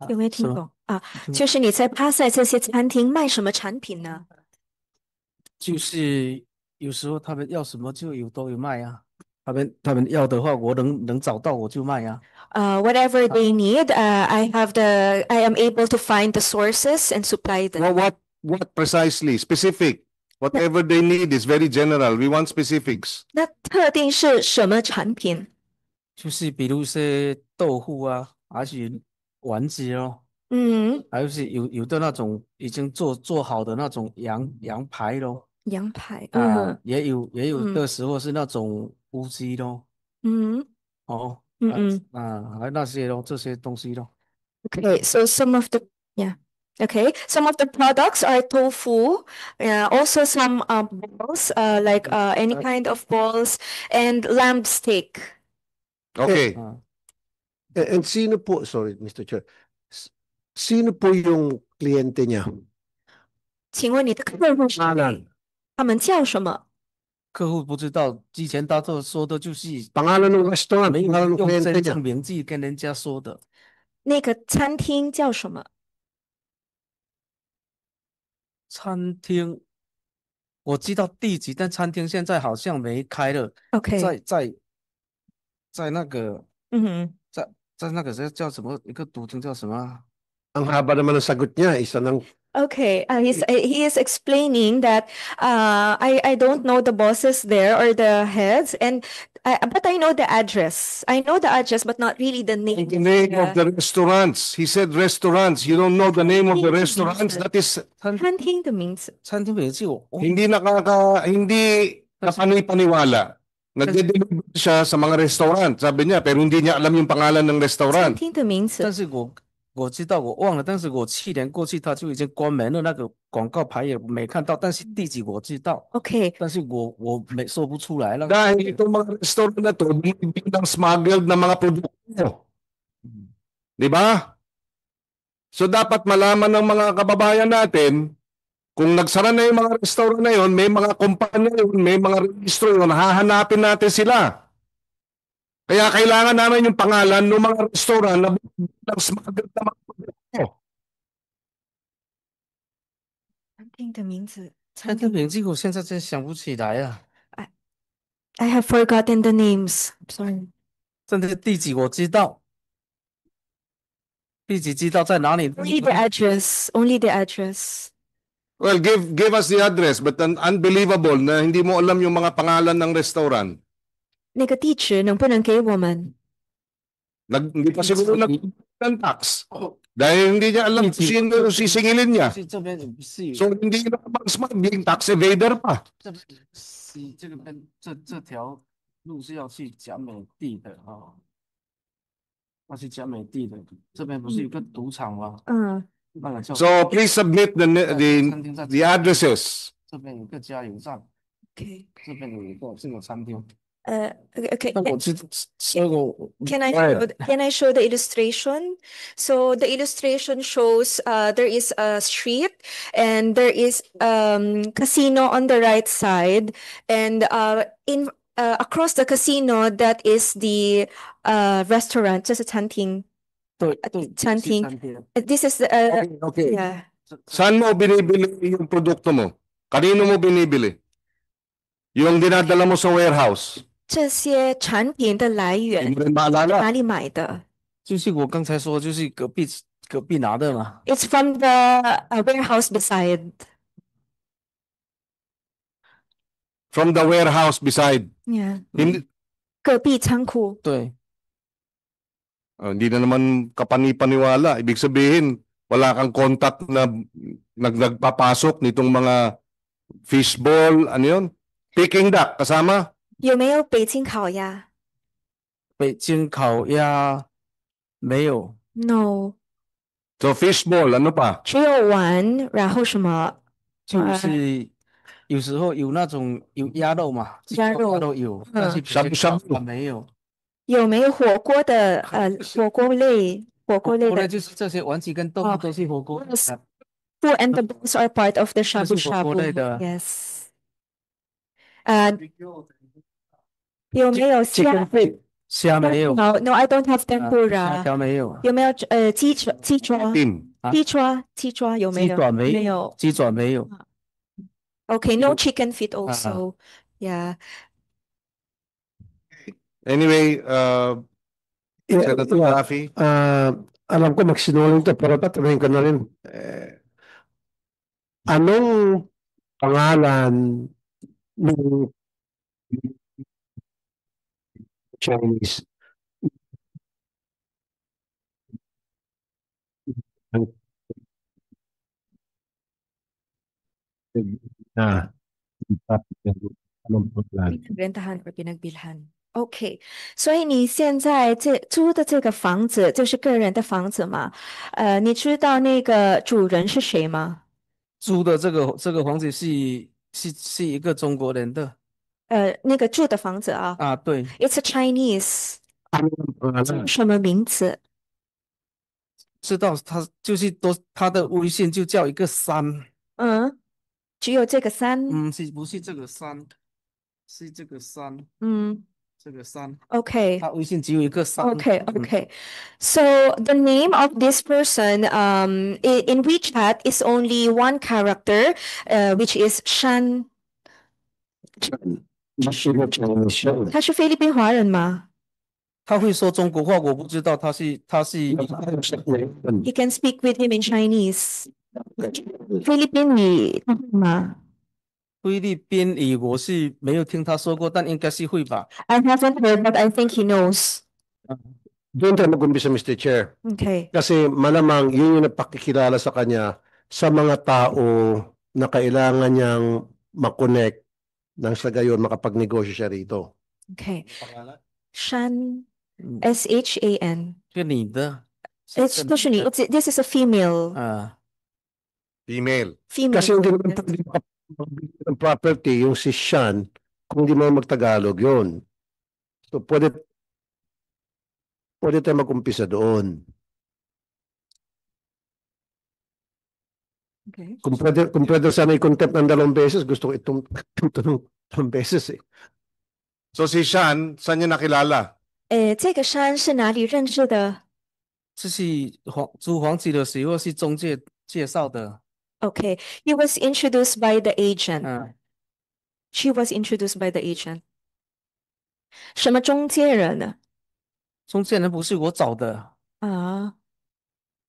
有没有听是吗懂啊？就是你在巴塞这些餐厅卖什么产品呢？就是有时候他们要什么都有卖啊。他们要的话，我能找到我就卖啊。Whatever they need, I am able to find the sources and supply them. What precisely? Specific. Whatever they need is very general. We want specifics. 那特定是什么产品？就是比如说豆腐啊，还是丸子哦，还是有的那种已经做好的那种羊排咯，羊排，也有的时候是那种乌鸡咯，还那些咯，这些东西咯。Okay, so some of the products are tofu, also some balls, like any kind of balls, and lamb steak. Okay. And sino po, sorry Mr. Chair, sino po yung kliyente niya? 请问你的客户是谁？他们叫什么？客户不知道，之前他说的就是 Pangalan ng restaurant, 没有 pangalan ng 用 kliyente 真 niya. 正名字跟人家说的。那个餐厅叫什么？餐厅我知道地址，但餐厅现在好像没开了。 Okay. 在那个在那个叫什么一个赌厅叫什么啊？ Ang haba naman ng sagot niya, isa ng Okay, he is explaining that I don't know the bosses there or the heads, but I know the address. I know the address, but not really the name. The name of the restaurants. He said restaurants. You don't know the name of the restaurants. That is 餐厅的名字。餐厅名字我hindi kapani-paniwala. Nagde-deliver siya sa mga restaurant. Sabi niya, pero hindi niya alam yung pangalan ng 餐 restaurant. 厅的名字。但是我知道我忘了，但是我去年过去他就已经关门了，那个广告牌也没看到，但是地址我知道， Okay. 但是我没说不出来了。 Dahil itong mga restaurant na to, binibig ng smuggled na mga produkto. Di ba? So dapat malaman ng mga kababayan natin, kung nagsara na yung mga restaurant na yun, may mga kumpanya yun, may mga registro yun, hahanapin natin sila. Kaya kailangan namin yung pangalan ng mga restaurant na ng smuggled na mga produkto. 餐厅的名字。餐厅名字我现在真想不起来啊。 I have forgotten the names. Sorry. 真的地址我知道，地址知道在哪里。 Only the address. Only the address. Well, give us the address, but unbelievable na hindi mo alam yung mga pangalan ng restaurant. 那个地址能不能给我们？ Hindi pa siguro ng tax. Dahil hindi niya alam kung sino sisingilin niya. 这边也不是有， So hindi na mag-smuggling, tax evader pa. 这边是这个边这条路是要去甲美地的啊，要去甲美地的，这边不是有个赌场吗？那个叫 So please submit the addresses. 这边有个加油站， Okay. 这边有一个这个餐厅。 Okay. 那我知道，这个 Can I show the illustration? So the illustration shows there is a street and there is casino on the right side, and across the casino, that is the restaurant, 这是餐厅。对对，餐厅是餐厅。 This is Okay. yeah. Saan mo binibili yung produkto mo? Kanino mo binibili? Yung dinadala mo sa warehouse. 这些产品的来 Hindi 源 mo rin maalala. 哪里买的就是我刚才说，就是隔壁拿的嘛。 ？It's from the warehouse beside. From the warehouse beside. Yeah. Hindi, 隔壁仓库。对， hindi na naman kapani-paniwala. Ibig sabihin, wala kang contact na nagpapasok nitong mga fishball, ano yun? Peking duck, kasama? 有没有北京烤鸭北京烤鸭没有， ？No， So fishball, ano pa? 只有丸，然后什么？就是有时候有那种有鸭肉嘛，鸭肉都有，但是呷哺呷哺没有。有没有火锅的？火锅类后来的。就是这些丸子跟豆腐都是火锅的。 Food and the balls are part of the 这 shabu 是火锅 shabu. 类的。 Yes. 有没有虾 Chicken feet. 虾没有， ？No, no, I don't have 虾 tempura. 条没有，有没有鸡爪？ Team. 鸡爪有没有？鸡爪没没有。鸡爪没有。 Okay, no chicken feet also. Yeah. Anyway, Senator Yeah. Raffy, Alam ko magsinungaling to, pero tatanungin ko na rin. Anong pangalan ng Chinese? Anong pangalan? Rentahan or pinagbilhan. Okay，所以你现在租的这个房子就是个人的房子吗？你知道那个主人是谁吗？租的这个房子是一个中国人的那个住的房子啊啊，对， ，It's a Chinese， Anong pangalan? 什么名字？知道他就是他的微信就叫一个山，嗯，只有这个三。不是这个山，是这个山，这个山， Okay. 他微信只有一个山。 Okay. So the name of this person in WeChat is only one character, which is Shan. 是个 Chinese 他是菲律宾华人吗？他会说中国话，我不知道他是 You can speak with him in Chinese. 菲律宾语吗菲律宾语，我是没有听他说过，但应该是会吧。 ？I haven't heard, but I think he knows. Doon tayo mag-umpisa, Mr. Chair. Okay. Kasi malamang yun yung napakikilala sa kanya sa mga tao na kailangan niyang makonect nang sa gayon makapagnegosyo siya rito. Okay. Shan, S-H-A-N. 是你的， 都是你. This is a female. 啊， female. Female. Kasi hindi naman pwede makapagbigay ng property yung si Sean kung hindi mo magtagalog yun. So pwede tayo mag-umpisa doon. Okay. Kung pwede sana i-contempt ng 2 beses, gusto ko itong 2 beses eh. So si Sean, saan niya nakilala? 这个山是哪里认识的这是租房子的时候是中介介绍的。 ？Okay. He was introduced by the agent. 嗯， She was introduced by the agent. 什么中介人呢？中介人不是我找的，啊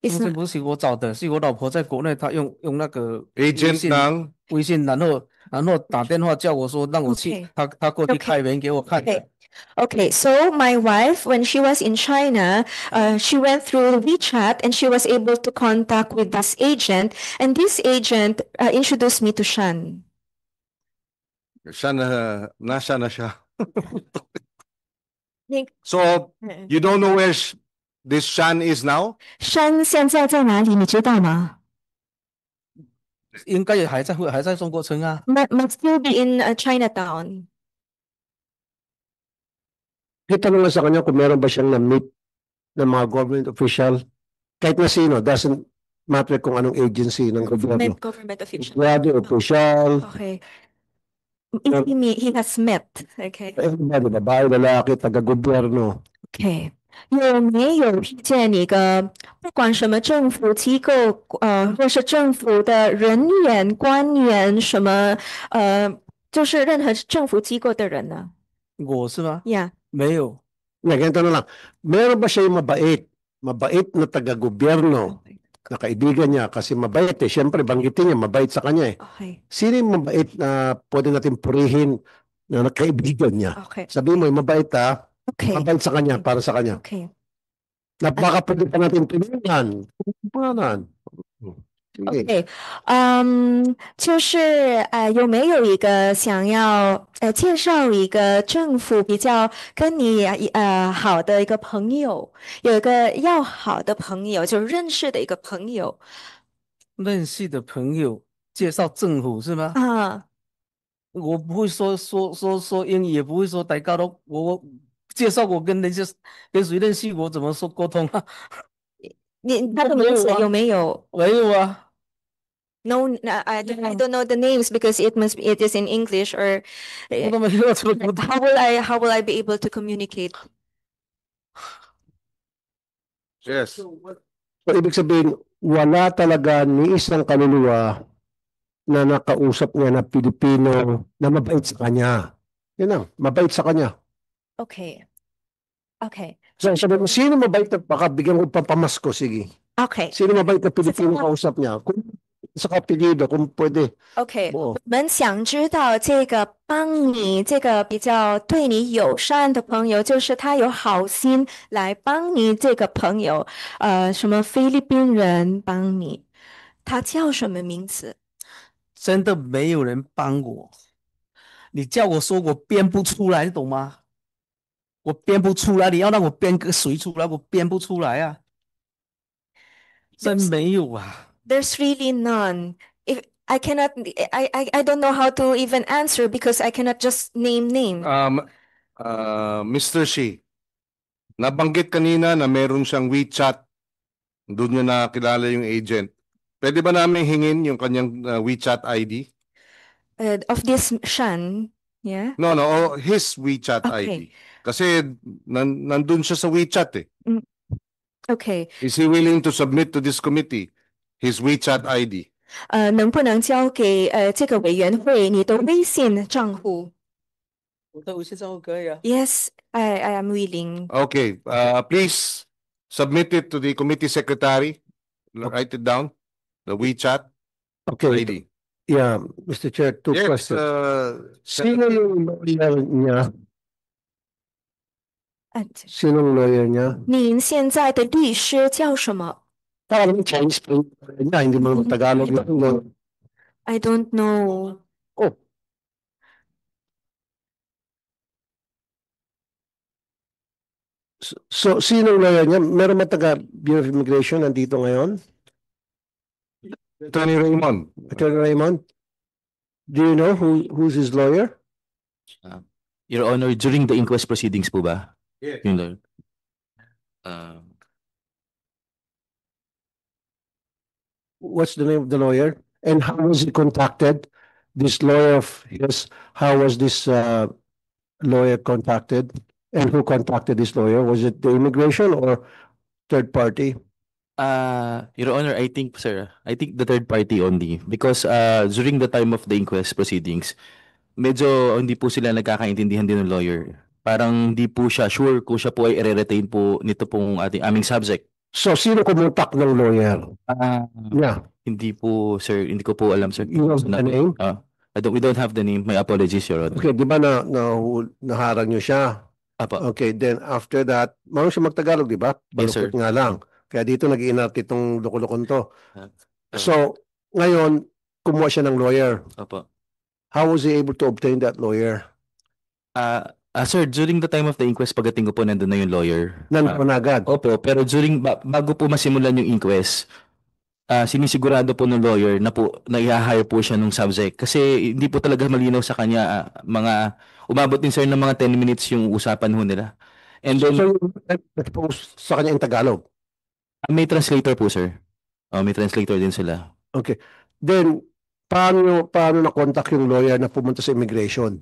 中，It's 介 not. 不是我找的，是我老婆在国内，她用那个 Agent ng微信，然后打电话叫我说让我去 Okay. 她过去 Okay. 开门给我看。 Okay. Okay, so my wife, when she was in China, she went through WeChat and she was able to contact with this agent, and this agent introduced me to Shan. Sean, nasa na siya. Think- So, you don't know where this Sean is now? 山现在在哪里？你知道吗应该也还在中国城啊。 ？Must still be in Chinatown. Itanong lang sa kanya kung meron ba siyang na-meet ng mga government official. Kahit na sino, doesn't matter kung anong agency ng gobyerno. Government official. Grabe, official. Okay. he has met. Okay. Everybody, babae, lalaki, taga-gobyerno. OK，有没有遇见一个不管什么政府机构，或是政府的人员、官员，什么就是任何政府机构的人呢我是吗？ ？Yeah，没有， Nga, ganito na lang. Meron ba siya yung mabait? Mabait na taga-gobyerno na kaibigan niya kasi mabait eh. Siyempre, banggitin niya, mabait sa kanya eh. OK Sino yung mabait na pwede natin purihin na kaibigan niya? OK Sabihin mo, yung mabait ha, OK mabait sa kanya, para sa kanya. OK Na baka pwede pa natin tulungan. Tulungan. Sige. OK，就是有没有一个想要介绍一个政府比较跟你好的一个朋友，有一个要好的朋友，就认识的一个朋友认识的朋友介绍政府是吗？啊？我不会说英语，也不会说台高都我介绍我跟人家跟谁认识，我怎么说沟通啊？他的名字没有啊有没有没有啊， ？No, I don't know the names because it is in English or 我都没有这个不懂。 how will I be able to communicate? Yes. So, ibig sabihin, wala talaga ni isang kaluluwa na nakausap niya na Pilipino na mabait sa kanya. Yun lang, mabait sa kanya. Okay. Okay. So, sabi mo, sino mabait na, baka bigyan ko pampamasko, sige. Okay. Sino mabait na Pilipino kausap niya? Kung sa kapilido, kung pwede. OK，哦我们想知道这个帮你这个比较对你友善的朋友，就是他有好心来帮你这个朋友，什么菲律宾人帮你，他叫什么名字？真的没有人帮我，你叫我说我编不出来，你懂吗？我编不出来，你要让我编个谁出来，我编不出来啊，真没有啊。 There's really none. If I cannot, I don't know how to even answer because I cannot just name name. Mr. Shi, nabanggit kanina na meron siyang WeChat. Doon niya nakilala yung agent. Pwede ba namin hingin yung kanyang WeChat ID? Of this Shan, yeah. No, his WeChat ID. Okay. Kasi nandun siya sa WeChat eh. Okay. Is he willing to submit to this committee his WeChat ID? 能不能交给这个委员会你的微信账户我的微信账户可以啊。 ？Yes, I am willing. Okay, please submit it to the committee secretary. Write it down. The WeChat Okay. ID. Yeah, Mr. Chair, two Yes, questions. Sino yung lawyer niya? Sinong lawyer niya? 您现在的律师叫什么 Para naman Chinese pa yung lawyer niya, hindi mo naman Tagalog lang. I don't know. Oh. So, sinong lawyer niya? Meron ba taga Bureau of Immigration nandito ngayon? Attorney Raymond. Attorney Raymond? Do you know who's his lawyer? Your Honor, during the inquest proceedings po ba? Yes. Yun lang. What's the name of the lawyer? And how was he contacted? This lawyer of his, how was this lawyer contacted? And who contacted this lawyer? Was it the immigration or third party? Your Honor, I think, sir, I think the third party only. Because during the time of the inquest proceedings, medyo hindi po sila nagkakaintindihan din ng lawyer. Parang hindi po siya sure kung siya po ay i-retain po nito pong aming subject. So, sino kumontak ng lawyer? Yeah. Hindi po, sir, hindi ko po alam, sir. You have the name? We don't have the name. My apologies, Your Honor. Okay, di ba naharang niyo siya? Apo. Okay, then after that, marunong siya magtagalog, di ba? Yes, sir. Baluktot nga lang. Kaya dito nag-iinart itong loko-lokon to. Ah, So, ngayon, kumuha siya ng lawyer. Apo. How was he able to obtain that lawyer? Sir, during the time of the inquest, pagdating ko po, nandun na yung lawyer. Nandun na agad. Opo, pero bago po masimulan yung inquest, sinisigurado po ng lawyer na po na i-hire po siya ng subject. Kasi hindi po talaga malinaw sa kanya, umabot din sir ng mga 10 minutes yung usapan ho nila. And then, So, nag-post sa kanya in Tagalog. may translator po, sir. May translator din sila. Okay. Then, paano na-contact yung lawyer na pumunta sa immigration?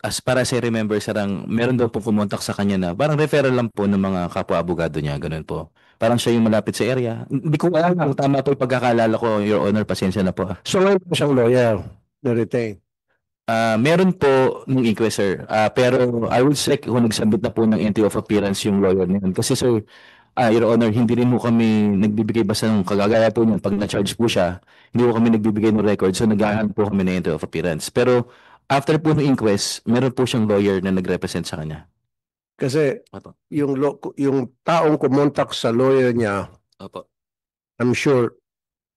As para sa remember, sir, meron daw po kumontak sa kanya na parang referral lang po ng mga kapwa-abogado niya, ganun po. Parang siya yung malapit sa area. Hindi ko alam kung tama po yung pagkakaalala ko, Your Honor, pasensya na po. So ngayon po siyang lawyer na retain. Meron po ng inquest, sir. Pero I will check kung nagsabit na po ng entry of appearance yung lawyer na yun. Kasi, sir, Your Honor, hindi rin po kami nagbibigay basta ng kagagaya po niyan. Pag na-charge po siya, hindi po kami nagbibigay ng record. So, naghahanap po kami ng entry of appearance. Pero after po ng inquest, meron po siyang lawyer na nag-represent sa kanya. Kasi Opo. yung taong kumontak sa lawyer niya, Opo. I'm sure,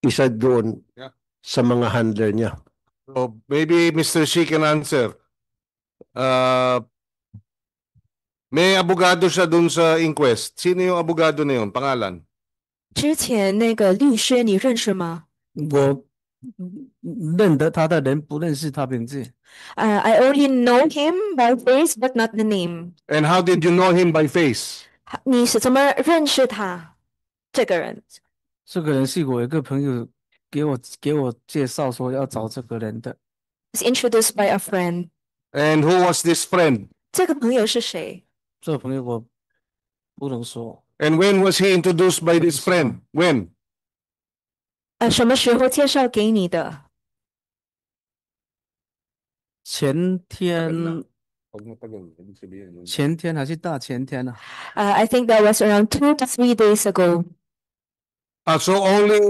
isa doon Yeah. sa mga handler niya. So maybe Mr. Shi can answer. May abogado siya dun sa inquest. Sino yung abogado na yun? Pangalan? 之前那个律师你认识吗？我认得他的人不认识他名字。 I only know him by face, but not the name. And how did you know him by face? 你是怎么认识他这个人？这个人是我一个朋友给我介绍说要找这个人的。 Is introduced by a friend. And who was this friend? 这个朋友是谁？这个朋友我不能说， And when was he introduced by this friend? When? 什么时候介绍给你的？前天还是大前天啊？ I think that was around 2 to 3 days ago. So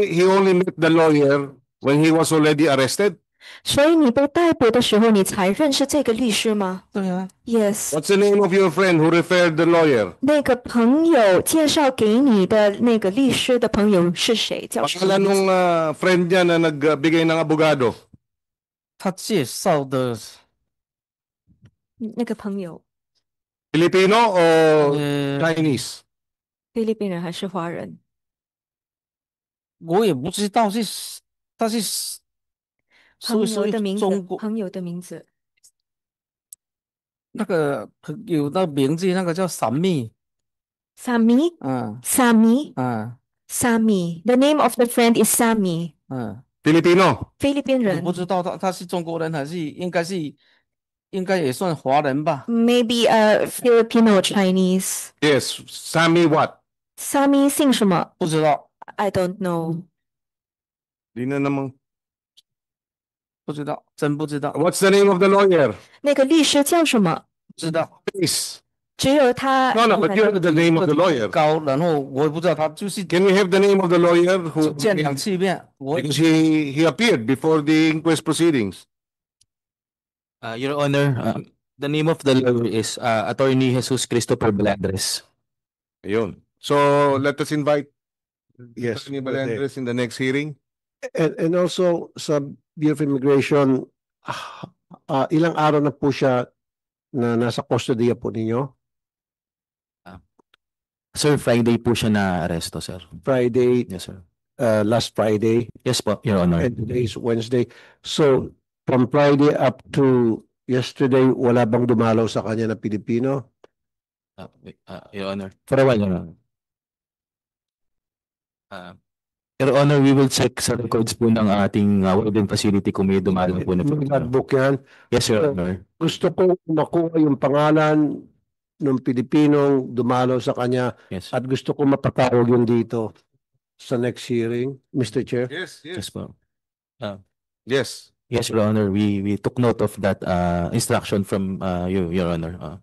he only met the lawyer when he was already arrested? 所以你被逮捕的时候，你才认识这个律师吗对啊， ？Yes. What's the name of your friend who referred the lawyer? 那个朋友介绍给你的那个律师的朋友是谁？叫什么 Pangalan 名字？ nung friend niya na nagbigay ng abogado? 他介绍的那个朋友， Filipino o 呃， Chinese? 菲律宾人还是华人？我也不知道他是朋友属于的名字中，国朋友的名字。那个朋友的名字，那个叫闪密， Sami, 嗯 Sami, 嗯 Sami. The name of the friend is Sami. 嗯， Filipino? 菲律宾我人不知道他是中国人还是应该也算华人吧？ ，maybe Filipino or Chinese. Yes. Sammy what? Sami 姓什么不知道， ？I don't know. Di na namang. 不知道，真不知道， What's the name of the lawyer? 那个律师叫什么？不知道。 Please. 只有他。 No, but you have the name of the lawyer. 高，然后我也不知道他就是 Can we have the name of the lawyer who? 见2次面，我 Because he appeared before the inquest proceedings. Your Honor, the name of the lawyer is Attorney Jesus Christopher Baladres. Ayun. So let us invite Yes. Attorney pwede. Balandres in the next hearing. And also sa Bureau of Immigration, ilang araw na po siya na nasa custody po ninyo? Sir, Friday po siya na-aresto, sir. Friday, Yes, sir. last Friday, Yes po, Your Honor. and today is Wednesday. So from Friday up to yesterday, wala bang dumalaw sa kanya na Pilipino? Your Honor. For a while, Your Honor. Your Honor, we will check sa records po ng ating warding facility kung may dumalo po na May Pilipino. logbook yan. Yes, Your Honor. Gusto ko makuha yung pangalan ng Pilipinong dumalaw sa kanya Yes. at gusto ko mapatawag yun dito sa next hearing, Mr. Chair. Yes, Yes po. Yes. Yes, Your Honor. We took note of that instruction from you, Your Honor.